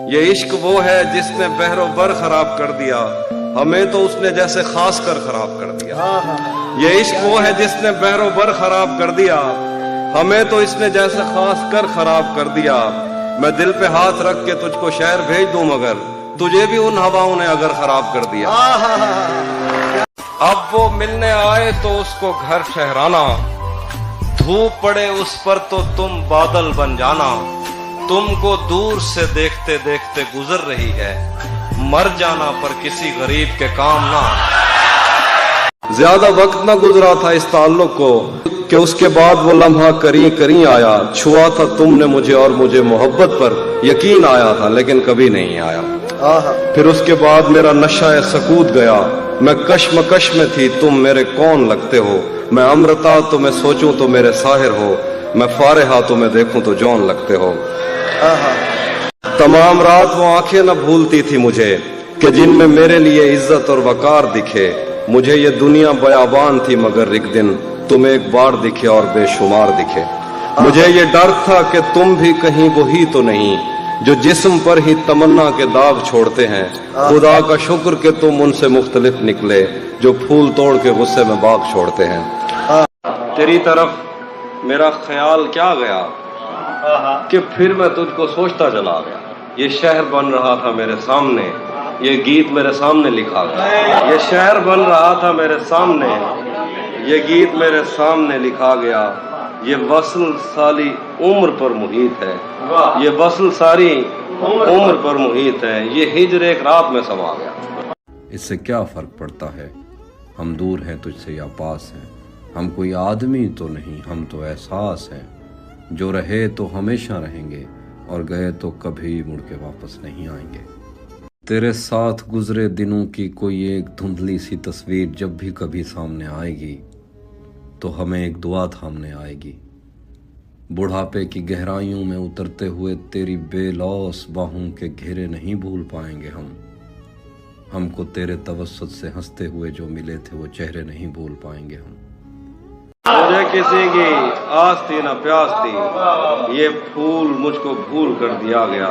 یہ عشق وہ ہے جس نے بحر و بر خراب کر دیا، ہمیں تو اس نے جیسے خاص کر خراب کر دیا۔ یہ عشق وہ ہے جس نے بحر و بر خراب کر دیا، ہمیں تو اس نے جیسے خاص کر خراب کر دیا۔ میں دل پہ ہاتھ رکھ کے تجھ کو شہر بھیج دوں مگر تجھے بھی ان ہواؤں نے اگر خراب کر دیا۔ اب وہ ملنے آئے تو اس کو گھر ٹھہرانا، دھوپ پڑے اس پر تو تم بادل بن جانا۔ تم کو دور سے دیکھتے دیکھتے گزر رہی ہے، مر جانا پر کسی غریب کے کام نہ آنا۔ زیادہ وقت نہ گزرا تھا اس تعلق کو کہ اس کے بعد وہ لمحہ کریں کریں آیا۔ چھوا تھا تم نے مجھے اور مجھے محبت پر یقین آیا تھا لیکن کبھی نہیں آیا۔ پھر اس کے بعد میرا نشہ سکوت گیا، میں کشمکش میں تھی تم میرے کون لگتے ہو۔ میں امرتا تو میں سوچوں تو میرے ساحر ہو، میں فارحہ تو میں دیکھوں تو جون لگتے ہو۔ تمام رات وہ آنکھیں نہ بھولتی تھی مجھے کہ جن میں میرے لیے عزت اور وقار دکھے۔ مجھے یہ دنیا بیابان تھی مگر ایک دن تم ایک بار دکھے اور بے شمار دکھے۔ مجھے یہ ڈر تھا کہ تم بھی کہیں وہی تو نہیں جو جسم پر ہی تمنا کے داغ چھوڑتے ہیں۔ خدا کا شکر کہ تم ان سے مختلف نکلے جو پھول توڑ کے غصے میں باغ چھوڑتے ہیں۔ تیری طرف میرا خیال کیا گیا کہ پھر میں تجھ کو سوچتا چلا گیا۔ یہ شہر بن رہا تھا میرے سامنے، یہ گیت میرے سامنے لکھا گیا۔ یہ شہر بن رہا تھا میرے سامنے، یہ گیت میرے سامنے لکھا گیا۔ یہ وصل ساری عمر پر محیط ہے، یہ وصل ساری عمر پر محیط ہے، یہ ہجر ایک رات میں سما گیا۔ اس سے کیا فرق پڑتا ہے، ہم دور ہیں تجھ سے یا پاس ہیں۔ ہم کوئی آدمی تو نہیں، ہم تو احساس ہیں۔ جو رہے تو ہمیشہ رہیں گے اور گئے تو کبھی مڑ کے واپس نہیں آئیں گے۔ تیرے ساتھ گزرے دنوں کی کوئی ایک دھندلی سی تصویر جب بھی کبھی سامنے آئے گی تو ہمیں ایک دعا تھامنے آئے گی۔ بڑھاپے کی گہرائیوں میں اترتے ہوئے تیری بے لوث باہوں کے گھیرے نہیں بھول پائیں گے ہم کو تیرے توسط سے ہنستے ہوئے جو ملے تھے وہ چہرے نہیں بھول پائیں گے ہم۔ مجھے کسی کی آس تھی نہ پیاس تھی، یہ پھول مجھ کو بھول کر دیا گیا۔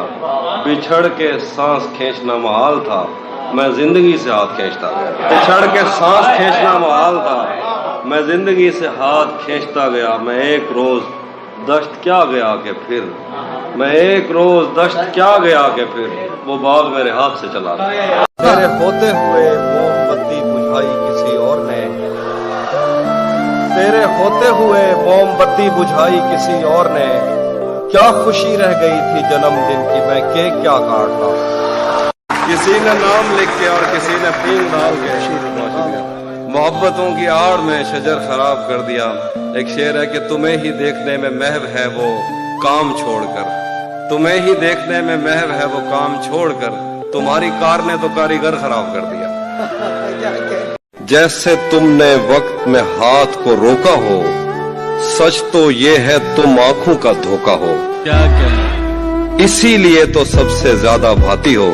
بچھڑ کے سانس کھینچنا محال تھا، میں زندگی سے ہاتھ کھینچتا گیا۔ بچھڑ کے سانس کھینچنا محال تھا، میں زندگی سے ہاتھ کھینچتا گیا۔ میں ایک روز دشت کیا گیا کہ پھر، میں ایک روز دشت کیا گیا کہ پھر وہ باغ میرے ہاتھ سے چلا گیا۔ میرے ہوتے ہوئے موم بتی بجھائی کسی اور نے، تیرے ہوتے ہوئے موم بتی بجھائی کسی اور نے۔ کیا خوشی رہ گئی تھی جنم دن کی، میں کیک کیا کاٹتا۔ کسی نے نام لکھ کے اور کسی نے پین ڈال کے محبتوں کی آڑ میں شجر خراب کر دیا۔ ایک شعر ہے کہ تمہیں ہی دیکھنے میں محو ہے وہ کام چھوڑ کر، تمہیں ہی دیکھنے میں محو ہے وہ کام چھوڑ کر، تمہاری کار نے تو کاریگر خراب کر دیا۔ جیسے تم نے وقت میں ہاتھ کو روکا ہو، سچ تو یہ ہے تم آنکھوں کا دھوکا ہو۔ اسی لیے تو سب سے زیادہ بھاتی ہو،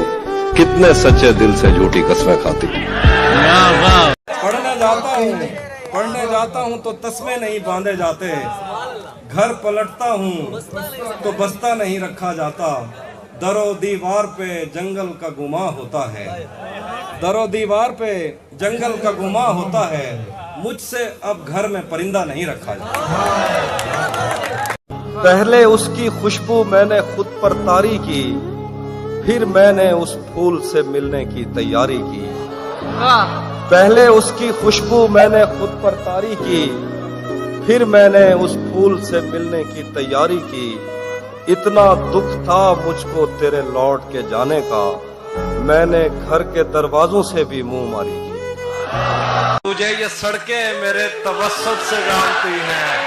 کتنے سچے دل سے جھوٹی قسمیں کھاتی ہو۔ پڑھنے جاتا ہوں تو تسمے نہیں باندھے جاتے، گھر پلٹتا ہوں تو بستہ نہیں رکھا جاتا۔ در و دیوار پہ جنگل کا گماں ہوتا ہے، در و دیوار پہ جنگل کا گماں ہوتا ہے، مجھ سے اب گھر میں پرندہ نہیں رکھا جاتا۔ پہلے اس کی خوشبو میں نے خود پر طاری کی، پھر میں نے اس پھول سے ملنے کی تیاری کی۔ پہلے اس کی خوشبو میں نے خود پر طاری کی، پھر میں نے اس پھول سے ملنے کی تیاری کی۔ اتنا دکھ تھا مجھ کو تیرے لوٹ کے جانے کا، میں نے گھر کے دروازوں سے بھی منہ ماری کی۔ تجھے یہ سڑکیں میرے توسط سے جانتی ہیں،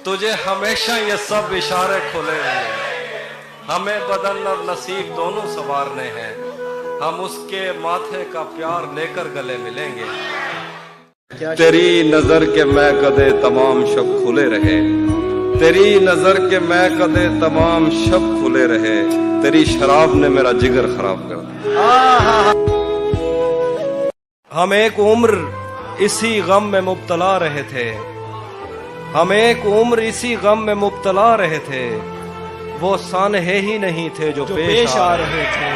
تجھے ہمیشہ یہ سب اشارے کھلے ہیں۔ ہمیں بدن اور نصیب دونوں سنوارنے ہیں، ہم اس کے ماتھے کا پیار لے کر گلے ملیں گے۔ تیری نظر کے میں کدے تمام شب کھلے رہے، تیری نظر کے میں کدے تمام شب کھلے رہے، تیری شراب نے میرا جگر خراب کر دیا۔ ہم ایک عمر اسی غم میں مبتلا رہے تھے، ہم ایک عمر اسی غم میں مبتلا رہے تھے، वो सानहे ही नहीं थे जो पेश आ रहे थे।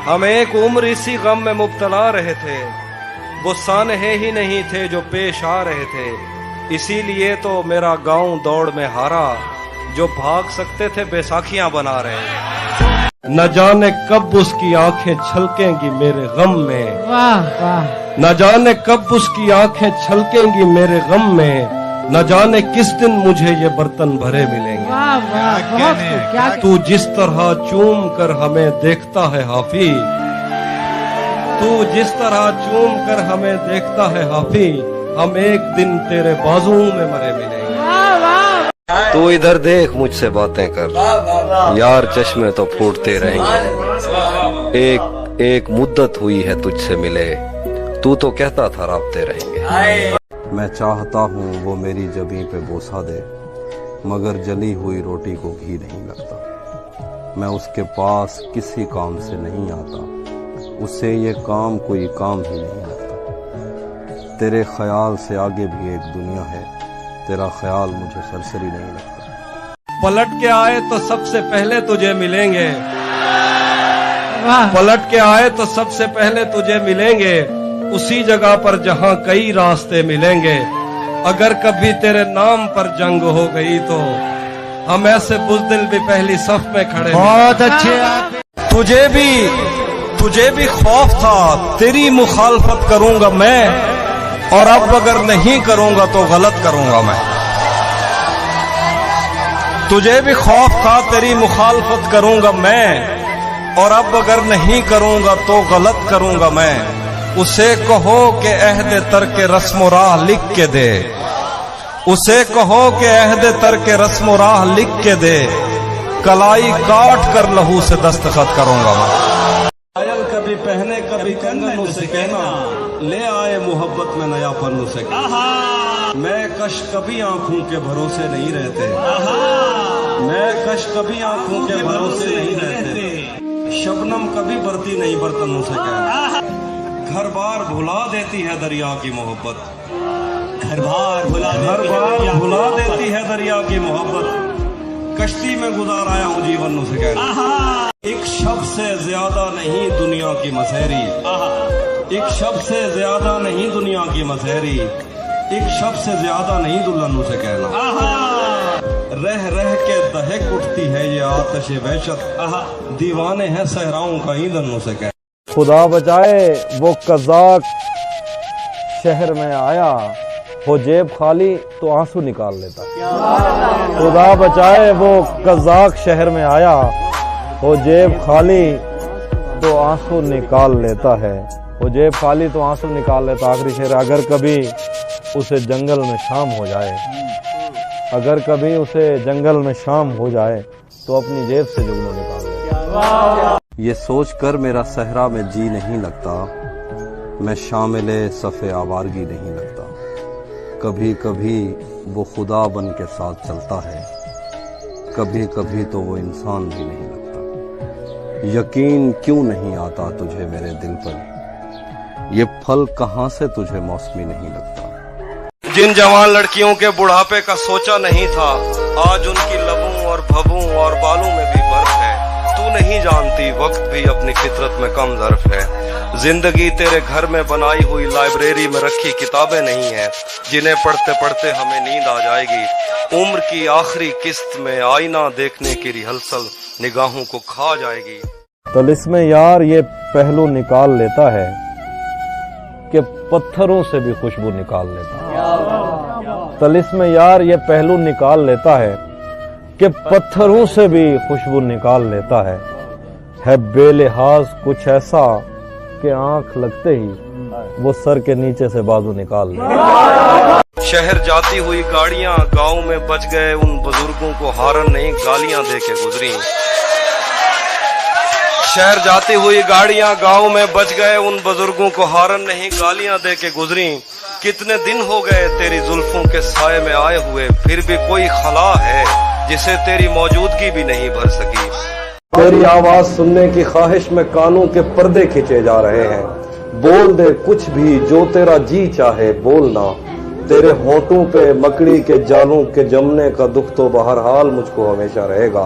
हम एक उम्र इसी गम में मुब्तला रहे थे, वो सानहे ही नहीं थे जो पेश आ रहे थे। इसीलिए तो मेरा गांव दौड़ में हारा, जो भाग सकते थे बैसाखियां बना रहे थे। न जाने कब उसकी आंखें छलकेंगी मेरे गम में, वाह वाह, न जाने कब उसकी आंखें छलकेंगी मेरे गम में, न जाने किस दिन मुझे ये बर्तन भरे मिलेंगे। वाह वाह, बहुत खूब, क्या तू जिस तरह चूम कर हमें देखता है हाफिज, तू जिस तरह चूम कर हमें देखता है हाफिज, हम एक दिन तेरे बाजुओं में मरे मिलेंगे। वाह वाह, तू इधर देख मुझसे बातें कर, यार चश्मे तो फूटते रहेंगे। एक मुद्दत हुई है तुझसे मिले, तू तो कहता था राब्ते रहेंगे। मैं चाहता हूँ वो मेरी जबी पे बोसा दे, मगर जली हुई रोटी को घी नहीं लगता। मैं उसके पास किसी काम से नहीं आता, उससे ये काम कोई काम ही नहीं लगता। तेरे ख्याल से आगे भी एक दुनिया है, तेरा ख्याल मुझे सरसरी नहीं लगता। पलट के आए तो सबसे पहले तुझे मिलेंगे, वाह, पलट के आए तो सबसे पहले तुझे मिलेंगे, उसी जगह पर जहां कई रास्ते मिलेंगे। अगर कभी तेरे नाम पर जंग हो गई तो हम ऐसे बुज़दिल भी पहली सफ में खड़े। बहुत अच्छे आप। तुझे भी खौफ था तेरी मुखालफत करूंगा मैं, और अब अगर नहीं करूंगा तो गलत करूंगा मैं। तुझे भी खौफ था तेरी मुखालफत करूंगा मैं, और अब अगर नहीं करूंगा तो गलत करूंगा मैं। उसे कहो कि अहद तर्क रस्म राह लिख के दे, उसे कहो कि अहद तर्क रस्म राह लिख के दे, कलाई काट कर लहू से दस्तखत करूंगा मैं। पायल कभी पहने कभी कंगन उसे कहना, ले आए मोहब्बत में नया फन उसे कहना। मैं कश कभी आंखों के भरोसे नहीं रहते, मैं कश कभी आंखों के भरोसे नहीं रहते। शबनम कभी बरती नहीं बर्तनों से कहना। घर बार भुला देती है दरिया की मोहब्बत, घर बार भुला देती है दरिया की मोहब्बत। कश्ती में गुजार आया हूँ जीवन उसे कहना। एक शब्द से ज्यादा नहीं दुनिया की मसहरी, एक शब्द से ज्यादा नहीं दुनिया की मसहरी, एक शब्द से ज्यादा नहीं दुल्हन उसे कहना। रह रह के दहक उठती है ये आतिश वहशत, दीवाने हैं सहराओं का ईंधन उसे कहना। खुदा बचाए वो कज़ाक शहर में आया, हो जेब खाली तो आंसू निकाल लेता। खुदा बचाए वो कज़ाक शहर में आया, हो जेब खाली तो आंसू निकाल लेता है, हो जेब खाली तो आंसू निकाल लेता। आखिरी शेर, अगर कभी उसे जंगल में शाम हो जाए, अगर कभी उसे जंगल में शाम हो जाए तो अपनी जेब से जुगनू निकाल लेता। ये सोचकर मेरा सहरा में जी नहीं लगता, मैं शामिले सफ़े आवारगी नहीं लगता। कभी कभी वो खुदा बन के साथ चलता है, कभी कभी तो वो इंसान भी नहीं लगता। यकीन क्यों नहीं आता तुझे मेरे दिल पर, ये फल कहाँ से तुझे मौसमी नहीं लगता। जिन जवान लड़कियों के बुढ़ापे का सोचा नहीं था, आज उनकी लबों और भवों और बालों में भी बर्फ है। तू नहीं जानती वक्त भी अपनी फितरत में कम ज़र्फ है। जिंदगी तेरे घर में बनाई हुई लाइब्रेरी में रखी किताबें नहीं है, जिन्हें पढ़ते पढ़ते हमें नींद आ जाएगी। उम्र की आखिरी किस्त में आईना देखने की रिहर्सल निगाहों को खा जाएगी। तिलिस्म यार ये पहलू निकाल लेता है कि पत्थरों से भी खुशबू निकाल लेता है। तिलिस्म यार ये पहलू निकाल लेता है कि पत्थरों से भी खुशबू निकाल लेता है बेलिहाज कुछ ऐसा कि आंख लगते ही वो सर के नीचे से बाजू निकाल ले। शहर जाती हुई गाड़ियां गांव में बच गए उन बुजुर्गों को हारन नहीं गालियां दे के गुजरी। शहर जाती हुई गाड़ियां गांव में बच गए उन बुजुर्गों को हारन नहीं गालियां दे के गुजरी। कितने दिन हो गए तेरी जुल्फों के साए में आए हुए, फिर भी कोई खला है जिसे तेरी मौजूदगी भी नहीं भर सकी। तेरी आवाज सुनने की ख्वाहिश में कानों के पर्दे खींचे जा रहे हैं। बोल दे कुछ भी जो तेरा जी चाहे बोलना, तेरे होठों पे मकड़ी के जालों के जमने का दुख तो बहरहाल मुझको हमेशा रहेगा।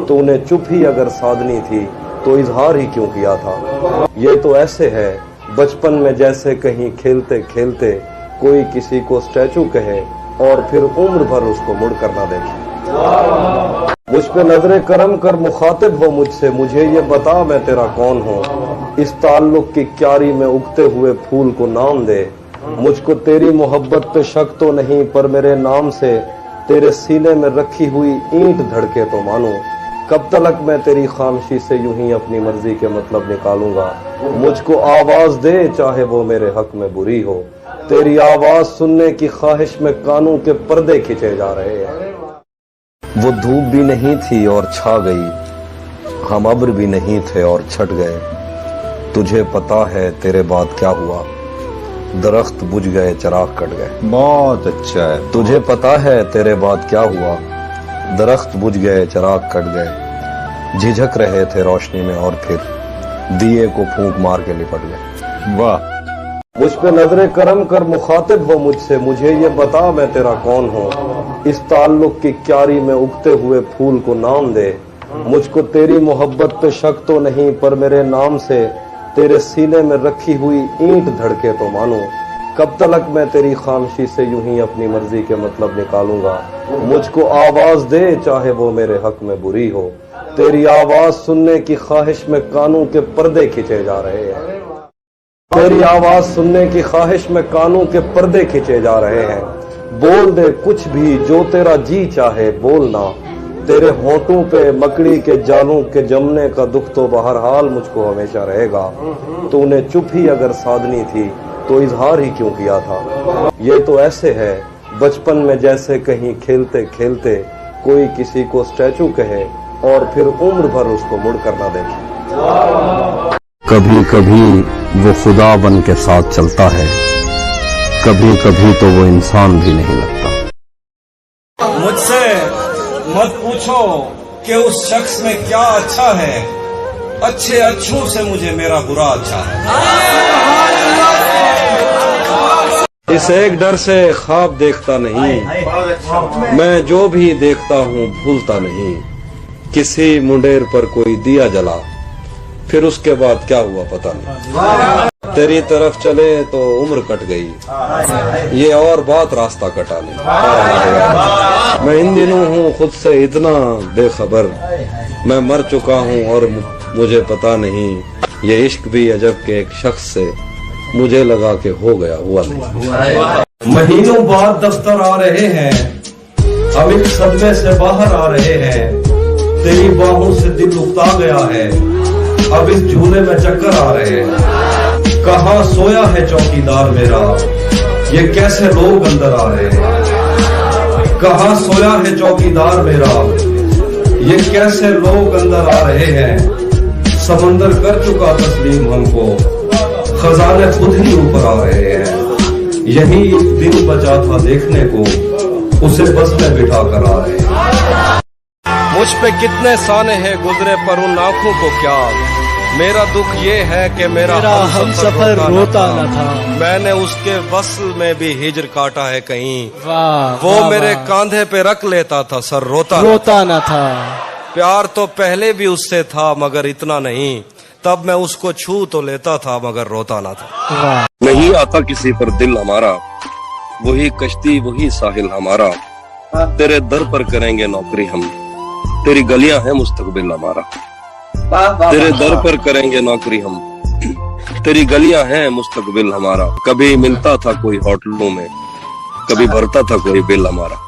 तूने चुप ही अगर साधनी थी तो इजहार ही क्यों किया था। ये तो ऐसे है बचपन में जैसे कहीं खेलते खेलते कोई किसी को स्टैचू कहे और फिर उम्र भर उसको मुड़ कर ना देखे। मुझ पे नजरे करम कर मुखातिब हो मुझसे, मुझे ये बता मैं तेरा कौन हूँ। इस ताल्लुक की क्यारी में उगते हुए फूल को नाम दे। मुझको तेरी मोहब्बत पे शक तो नहीं, पर मेरे नाम से तेरे सीने में रखी हुई ईंट धड़के तो मानो। कब तलक मैं तेरी खामोशी से यूं ही अपनी मर्जी के मतलब निकालूंगा। मुझको आवाज दे चाहे वो मेरे हक में बुरी हो। तेरी आवाज सुनने की ख्वाहिश में कानों के पर्दे खींचे जा रहे हैं। वो धूप भी नहीं थी और छा गई, हम अब्र भी नहीं थे और छट गए। तुझे पता है तेरे बाद क्या हुआ, दरख्त बुझ गए चराग कट गए। बहुत अच्छा है। तुझे पता है तेरे बाद क्या हुआ, दरख्त बुझ गए चराग कट गए। झिझक रहे थे रोशनी में और फिर दिए को फूंक मार के लिपट गए। वाह। मुझ पे नजरे करम कर मुखातिब हो मुझसे, मुझे ये बता मैं तेरा कौन हूँ। इस ताल्लुक की क्यारी में उगते हुए फूल को नाम दे। मुझको तेरी मोहब्बत पे शक तो नहीं, पर मेरे नाम से तेरे सीने में रखी हुई ईंट धड़के तो मानो। कब तलक मैं तेरी खामोशी से यूं ही अपनी मर्जी के मतलब निकालूंगा। मुझको आवाज दे चाहे वो मेरे हक में बुरी हो। तेरी आवाज सुनने की ख्वाहिश में कानों के पर्दे खींचे जा रहे हैं। तेरी आवाज सुनने की ख्वाहिश में कानों के पर्दे खींचे जा रहे हैं। बोल दे कुछ भी जो तेरा जी चाहे बोलना। तेरे होठों पे मकड़ी के जालों के जमने का दुख तो बहरहाल मुझको हमेशा रहेगा। तूने चुप ही अगर साधनी थी तो इजहार ही क्यों किया था। ये तो ऐसे है बचपन में जैसे कहीं खेलते खेलते कोई किसी को स्टैचू कहे और फिर उम्र भर उसको मुड़ कर ना देखे। कभी कभी वो खुदा बन के साथ चलता है, कभी कभी तो वो इंसान भी नहीं लगता। मुझसे मत पूछो कि उस शख्स में क्या अच्छा है, अच्छे अच्छों से मुझे मेरा बुरा अच्छा है। इस एक डर से ख्वाब देखता नहीं, मैं जो भी देखता हूँ भूलता नहीं। किसी मुंडेर पर कोई दिया जला, फिर उसके बाद क्या हुआ पता नहीं। तेरी तरफ चले तो उम्र कट गई, ये और बात रास्ता कटा नहीं। मैं इन दिनों हूँ खुद से इतना बेखबर, मैं मर चुका हूँ और मुझे पता नहीं। ये इश्क भी अजब के एक शख्स से मुझे लगा के हो गया हुआ नहीं। महीनों बाद दफ्तर आ रहे हैं, हम एक सदमे से बाहर आ रहे हैं। तेरी बाहों से दिल उकता गया है, अब इस झूले में चक्कर आ रहे हैं। कहाँ सोया है चौकीदार मेरा, ये कैसे लोग अंदर आ रहे हैं। कहाँ सोया है चौकीदार मेरा, ये कैसे लोग अंदर आ रहे हैं। समंदर कर चुका तस्लीम हमको, खजाने खुद ही ऊपर आ रहे हैं। यही एक दिन बचा था देखने को, उसे बस में बिठा कर आ रहे हैं। मुझ पे कितने साने हैं गुजरे पर उन आंखों को क्या। मेरा दुख ये है कि मेरा हम सफर रोता न था। मैंने उसके वस्ल में भी हिजर काटा है कहीं। वो मेरे कांधे पे रख लेता था सर रोता न था। प्यार तो पहले भी उससे था मगर इतना नहीं, तब मैं उसको छू तो लेता था मगर रोता ना था। नहीं आता किसी पर दिल हमारा, वही कश्ती वही साहिल हमारा। तेरे दर पर करेंगे नौकरी हम, तेरी गलियां हैं मुस्तकबिल हमारा। तेरे दर पर करेंगे नौकरी हम, तेरी गलियां हैं मुस्तकबिल हमारा। कभी मिलता था कोई होटलों में, कभी भरता था कोई बिल हमारा।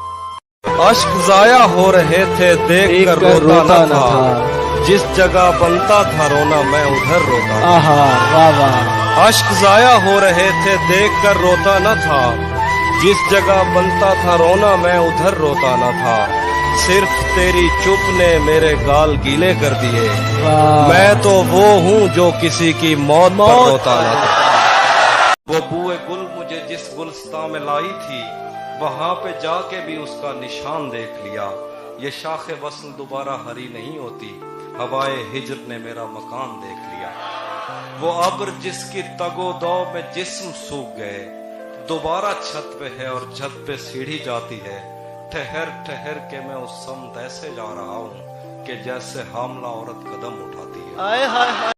अश्क जाया हो रहे थे देख कर रोता न था। जिस जगह बनता था रोना मैं उधर रोता था। अश्क जाया हो रहे थे देख कर रोता न था। जिस जगह बनता था रोना मैं उधर रोता न था। सिर्फ तेरी चुप ने मेरे गाल गीले कर दिए। मैं तो वो हूँ जो किसी की मौत पर रोता न था। वो बुए गुल मुझे जिस गुलस्तां में लाई थी, वहां पे जाके भी उसका निशान देख लिया। ये शाखे वस्ल दोबारा हरी नहीं होती, हवाए हिजर ने मेरा मकान देख लिया। वो अब्र जिसकी तगो दो में जिस्म सूख गए, दोबारा छत पे है और छत पे सीढ़ी जाती है। ठहर ठहर के मैं उस समत ऐसे जा रहा हूँ कि जैसे हामला औरत कदम उठाती है।